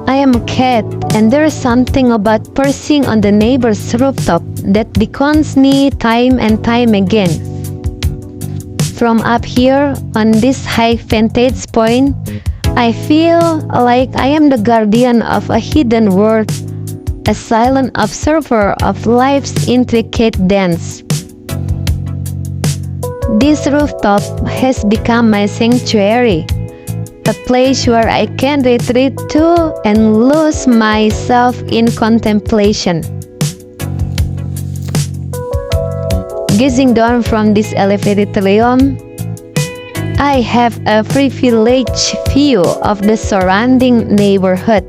I am a cat, and there's something about perching on the neighbor's rooftop that beckons me time and time again. From up here, on this high vantage point, I feel like I am the guardian of a hidden world, a silent observer of life's intricate dance. This rooftop has become my sanctuary, a place where I can retreat to and lose myself in contemplation. Gazing down from this elevated realm, I have a privileged view of the surrounding neighborhood.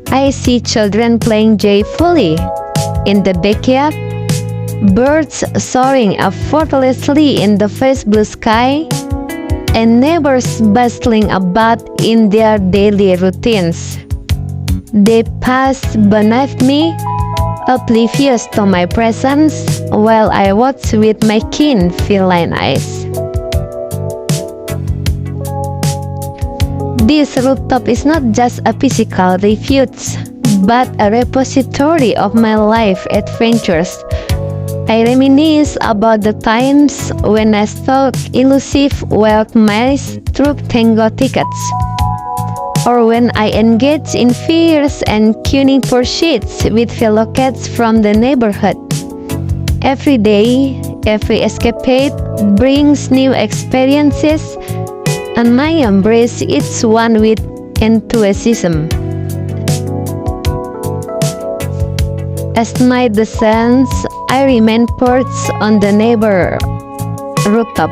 I see children playing joyfully in the backyard, birds soaring effortlessly in the first blue sky, and neighbors bustling about in their daily routines. They pass beneath me, oblivious to my presence, while I watch with my keen feline eyes. This rooftop is not just a physical refuge, but a repository of my life adventures. I reminisce about the times when I stalked elusive wild mice through tango tickets, or when I engaged in fierce and cunning pursuits with fellow cats from the neighborhood. Every day, every escapade brings new experiences, and I embrace each one with enthusiasm. As night descends, I remain perched on the neighbor rooftop.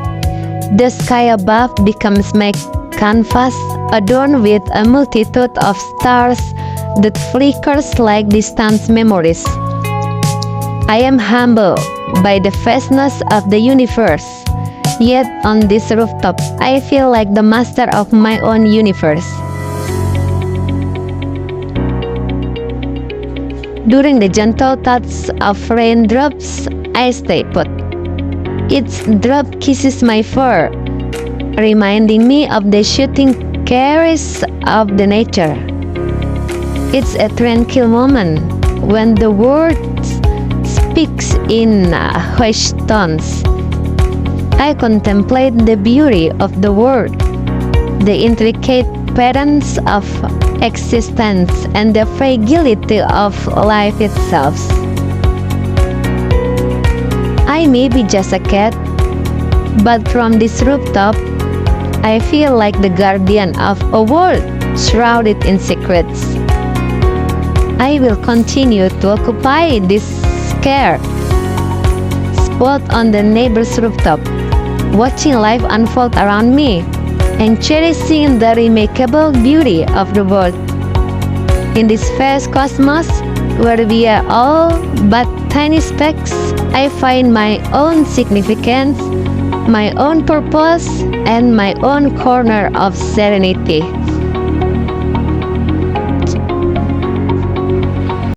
The sky above becomes my canvas, adorned with a multitude of stars that flickers like distant memories. I am humbled by the vastness of the universe, yet on this rooftop, I feel like the master of my own universe. During the gentle touch of raindrops, I stay put. Each drop kisses my fur, reminding me of the shooting caress of the nature. It's a tranquil moment when the world speaks in hushed tones. I contemplate the beauty of the world, the intricate patterns of existence, and the fragility of life itself. I may be just a cat, but from this rooftop, I feel like the guardian of a world shrouded in secrets. I will continue to occupy this scarce spot on the neighbor's rooftop, watching life unfold around me and cherishing the remarkable beauty of the world. In this vast cosmos, where we are all but tiny specks, I find my own significance, my own purpose, and my own corner of serenity.